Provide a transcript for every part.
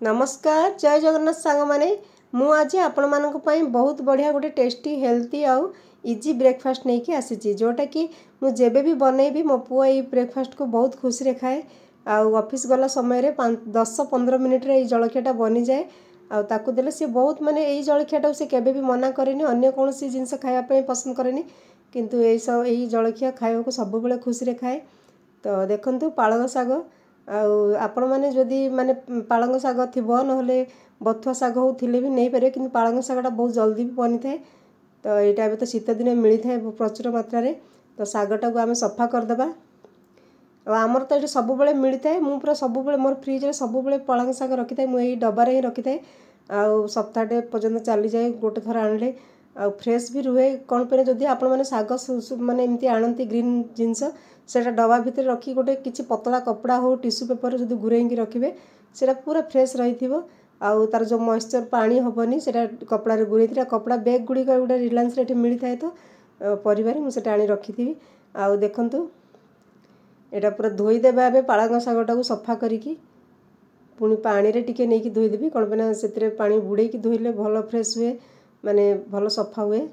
नमस्कार जय जगन्नाथ सांग माने मु आज आपण मानक पई बहुत बढ़िया गोटे टेस्टी हेल्थी आउ इजी ब्रेकफास्ट नहीं कि आसी जोटा कि मु जेबे भी बनैबी मो पुआ ये ब्रेकफास्ट को बहुत खुशी रे खाए आउ ऑफिस गला समय रे 10-15 मिनिट रे जलखियाटा बनी जाए आउ ताकू देले से बहुत माने एई जलखियाटा से केबे भी मना करेनी अन्य कोनोसी जिंस खाया पे पसंद करेनी किंतु एई जलखिया खाइबा को सब बेले खुशी रे खाए। तो देखंतु पालंग साग आपण मैंने जदि माने पालंग साग थिबो नहले बथुआ साग होथिले भी नहीं पारे किंतु पालंग सागटा बहुत जल्दी भी बनी थाए। तो एटा भी तो शीत दिन मिली थाए प्रचुर मात्रा रे। तो सागटा को आमे सफा कर देबा आमर तो ये सब बेले मिली थाए मु पूरा सब बेले मोर फ्रिज रे सब बेले पालंग साग रखि थाए मु एई डब्बा रे ही रखि थाए आ सप्ताहटे पर्यंत चली जाए गोटे थर आनले आ फ्रेश भी रुहे कौन पे जदि आपण माने साग माने एमती आनंती ग्रीन जिंस सेटा डब्बा भितर रखी गोटे किछि पतला कपड़ा हो टिश्यू पेपर जदि गुरेंगी रखिबे सेटा पूरा फ्रेश रहिथिबो आउ तार जो मॉइस्चर पानी होबनी सेटा कपड़ा रे गुरेथिरा कपड़ा बैग गुडी का गोटे रिलायंस रे मिली थाए तो परिवार मु सेटा आनी रखिथिबी आउ देखंतु एटा पूरा धोई देबा बे पालंग सागटा को सफा करिकी पुनी पानी रे टिके नेकी धोई देबी कोन बना सेतरे पानी बुडे की धोइले भलो फ्रेश हुए माने भलो सफा हुए।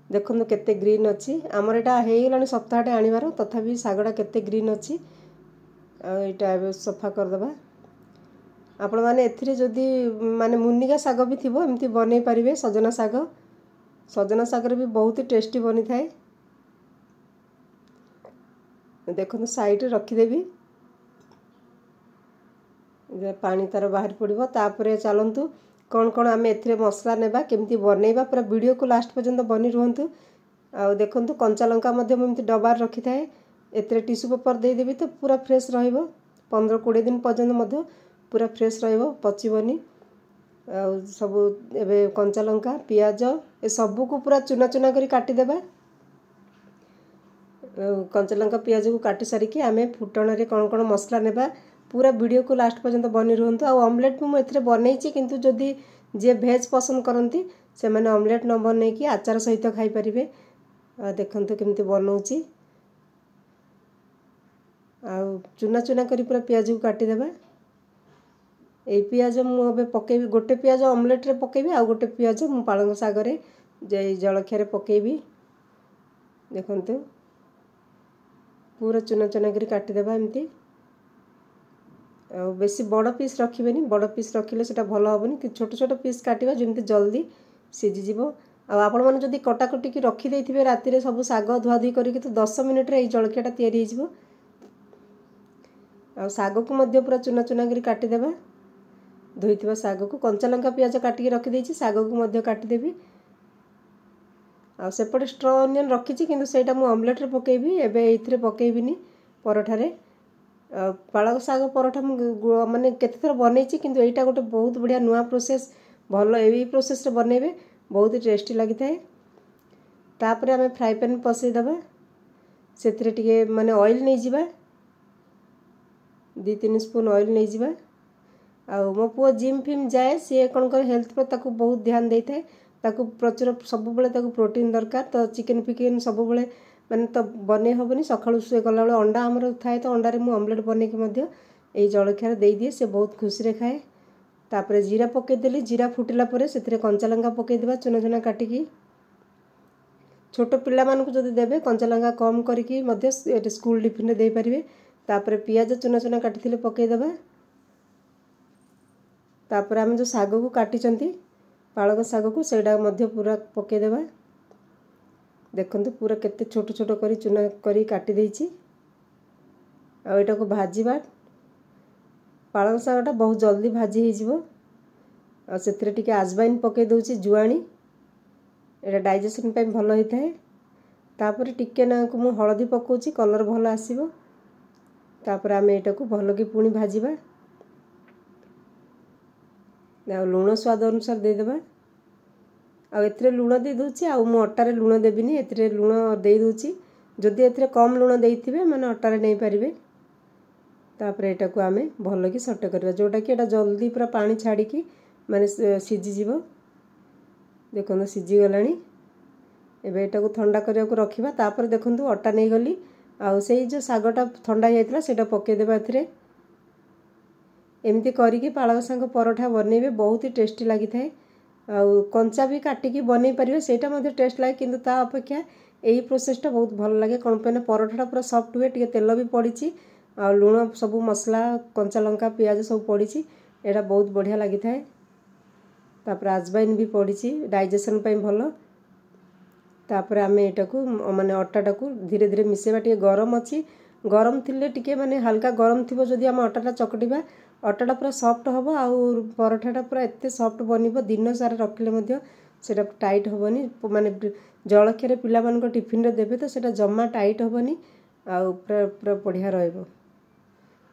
देखो केते ग्रीन अच्छी आमर एटा हे गलानी सप्ताहटे आनिबार तथापि सागटा केते ग्रीन अच्छी एटा सफा कर देबा आपण माने एथिरे जदि माने मुनिगा साग भी थिबो एमती बनै परिबे सजना साग रे भी बहुत टेस्टी बनी थाए। देखो साइड रे रखी देबी जे पानी तार बाहर पड़िबो तापरे चलंतु कौन कौन आम एथिरे मसला नेबा केमती बनैबा पूरा वीडियो को लास्ट पर्यंत बनी रुहंतु आ देखंतु कंचा लंका मध्ये एमती डब्बा रखि थाए एथिरे टिश्यू पेपर दे देबी तो पूरा फ्रेश रहइबो 15-20 दिन पर्यंत मध्ये पूरा फ्रेश रहइबो पचिबनी आ सब एबे कंचा लंका प्याज ए सब को पूरा चुना चुना करी काटी देबा कंचा लंका प्याज को काटी सारी कि आमे फुटण रे कौन कौन मसला नेबा पूरा वीडियो को लास्ट पर्यंत बनी रुहंतु आ ऑमलेट भी मु एथिरे बनैछि किंतु जदि जे भेज पसंद करंती से माने ऑमलेट न बनै कि आचार सहित खाई परिबे आ देखंतु केमती बनौछि आ चुना चुना करी पूरा प्याज को काटी देबा ए प्याज मु अबे पकेबी गोटे प्याज ऑमलेट रे पकेबी आ गोटे प्याज मु पालंग साग रे जे जलखिया रे पकेबी देखंतु पूरा चुना चुना करी काटी देबा एमती बेसी बड़ पीस रखिबेनी बड़ पीस रखिले सेटा भलो होबनी कि छोट छोट पीस काटिबा जेमती जल्दी सिझी जिवो आ आपण माने जदी कटा कटी की रखि देथिबे राती रे सब साग धुआ धुई करी तो 10 मिनिट रे ए जलखियाटा तयारी हिजबो आ साग को मध्य पूरा चुना चुना करी काटी देबा धोइथिबा साग को कंचा लंका प्याज काटी के रखि देछि साग को मध्य काटी देबी आ सेपटे स्ट्रॉ अनियन रखिछि किंतु सेटा मु ऑमलेट रे पकेबी एबे एथिरे पकेबिनी परोठा रे पालंग साग परोठा माने केते थर बनैछि किंतु एटा गोटे बहुत बढ़िया नुआ प्रोसेस भलो एई प्रोसेस रे बनेबे बहुत टेस्टी लागि थाए। तापरे हमें फ्राई पैन पसै दबा सेथिरे टिके माने ऑयल नै जिबा 2-3 स्पून ऑयल नै जिबा आ मो पुओ जिम फिम जाए से कोन कर हेल्थ पर ताकू बहुत ध्यान देई थाए ताकू प्रचुर सब बेले ताकू प्रोटीन दरकार तो चिकन फिकन सब बेले माने तो बने होबनी सखाळु सुए गला बेले अंडा हमर थाए तो अंडा रे मु ऑमलेट बने के मध्य ए जलखिया देई दिए से बहुत खुशी रे खाए। तापरे जीरा पके देली जीरा फुटिला परे सेथिरे कंचा लंका पके देबा चुना चुना काटी की छोट पिल्ला मान को जदि देबे कंचा लंका कम करिकी मध्य स्कूल टिफिन रे दे परिबे। तापरे पियाज चुना चुना काटी थिले पके देबा तापरे हम जो साग को काटी चंती पालक साग को सेडा मध्य पूरा पके देबा देखंतु पूरा केते छोट छोट करी चुना करी काटी देछि आ एटा को भाजीबा पालक सागटा बहुत जल्दी भाजी हे जिवो आ सेथिरे टिके आजवाइन पके दोछि जुआणी एटा डाइजेशन पे भलो हे थाए। तापर टिके ना को मु हळदी पकोछि कलर भलो आसीबो तापर आमे एटा को भलो की पुणी भाजीबा ना लूण स्वाद अनुसार दे देबा आ एथिरे लूण दे दोछि आ मु अट्टा रे लूण देबिनी एथिरे लूण दे दोछि जदि एथिरे कम लूण देइथिबे माने अट्टा रे नै परिबे। तापर एटा को आमे भलो की सटे करबा जोटा कि एटा जल्दी पूरा पानी छाडी की माने सिझी जिवो देखो सिझी गलानी एबे एटा को ठंडा करिया को रखिबा तापर देखंतु अट्टा नै गली आ सेई जो सागटा ठंडा जायतला सेटा पके देबा एथिरे एमती करिकी पालक शाग परोठा बनइबे बहुत ही टेस्टी लगी थाए। आउ कंचा भी काटिकी बनई पारे सेटा मध्य टेस्ट लगे किंतु ता अपेक्षा यही प्रोसेसटा बहुत भल लगे कौन पे परोठाटा पूरा सफ्ट हुए टे तेल भी पड़ी आ लुण सब मसला कंचा लंका पियाज सब पड़ी एटा बहुत बढ़िया लगी थाए। तापर आजवाइन भी पड़ी डाइजेशन पे भल। तापर आम एटा को माने अटाटा को धीरे धीरे मिसेबा टे गरम अच्छी गरम थिले टिके माने हल्का गरम थिबो जदि आम अटाटा चकटिबा अटाटा पूरा सफ्ट हम आउ परोठाटा पूरा एते सफ्ट बनिबो दिन सारा रखिले मध्य सेटा टाइट होबनी माने जलखिया पिला मान टिफिन रे देबे तो सेटा जम्मा टाइट होबनी आउ पूरा पूरा बढ़िया रहइबो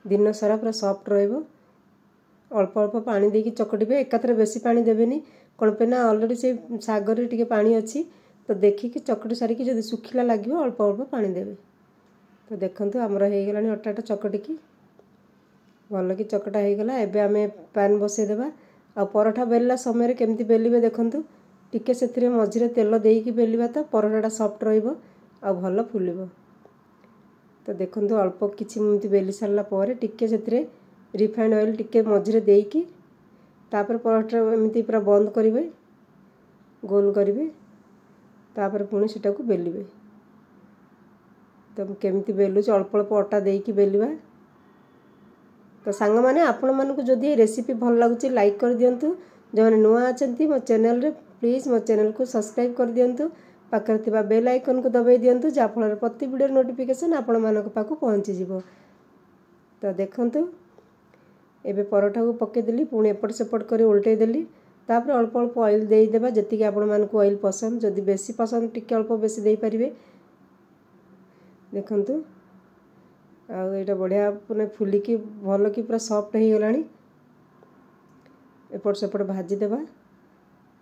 दिन सारा पूरा सफ्ट रहइबो। अल्प अल्प पानी देकी चकटिबे एकाथरे बेसी पानी देबेनी कौन पे ना ऑलरेडी से सागर रे टिके पानी अच्छी तो देखिकी चकटी सारिकी जदि सुखिला लागिबो अल्प अल्प पानी देबे। तो देखंतु हमर हे गेलानी अटाटा चकटिकी भल कि चकटा हो गला। एबे आमे पैन बसई देबा आ परोठा बेलला समय केमती बेलिबे देखंतु टिके सेथिरे मझिरे तेल देईकी बेलिबा तो परोठाटा सफ्ट रहइबो आ भल फुलिबो। तो देखंतु अल्प किछि मिनिट बेली सारला परे टिके सेथिरे रिफाइंड ऑयल टिके मझिरे देईकी तापर परोठा एमती पूरा बंद करिवे गोल करिवे तापर पुणी सेटा को बेलिवे। तो केमती बेलुच अल्प अल्प अटा देईकी बेलिबा। तो सांग माने आपण मानकु जदि रेसिपी भल लागुची लाइक कर दियंतु जो माने नुआ अछंती मो चैनल रे प्लीज मो चैनल को सब्सक्राइब कर दियंतु पाखर थिबा बेल आइकन को दबाई दियंतु जा फल प्रति वीडियो नोटिफिकेशन आपण मानक पाखु पहुंची जिवो। तो देखंतु एबे परोठा को पके देली पुणी एपट सेपट करी उल्टे देली तापर अल्प अल्प ऑयल देई देबा जति कि आपण मानकु ऑयल पसंद जदि बेसी पसंद टिके अल्प बेसी देई परिबे। देखंतु आ एटा बढ़िया पुने फुलिकी भल कि पूरा सॉफ्ट हो गलानी एपट सेपट भाजी देबा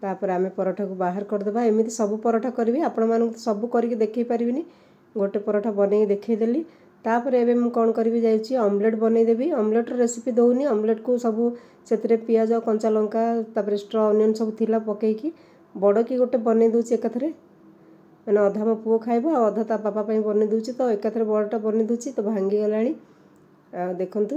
तापर आमे परोठा को बाहर कर देबा। एमिति सब परोठा करबी आपण मानकु सब करके देखै परिबिनी गोटे परोठा बनै देखै देली तापर एबे मु कोन करबी जाईची ऑमलेट बनै देबी। ऑमलेट रेसिपी दउनी ऑमलेट को सब सेतरे पियाज कंचा लंका तापर स्ट्रॉ अनियन सब थिला पकेकी बड़ की गोटे बनै दोची एकथरे माने अधा मो पुओ खाइबो अधा ता पापा पई बनै दोची तो एकथरे बड़टा बनै दोची तो भांगी गलानी। आ देखंतु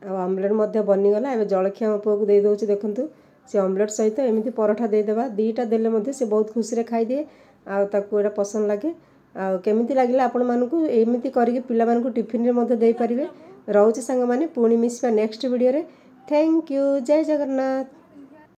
आ ऑमलेट मध्य बनि गला। एबे जलखिया मो पुओ को दे दोची देखंतु से ऑमलेट सहित एमिति परोठा दे देबा दीटा देले मध्य से बहुत खुशी रे खाइ दिए आ ताको एटा पसंद लागे। आ केमिति लागिला आपण मानकु एमिति करिके पिला मानकु टिफिन रे मध्य देई परिबे। रहउची संग माने पुणी मिसबा नेक्स्ट वीडियो रे। थैंक यू जय जगन्नाथ।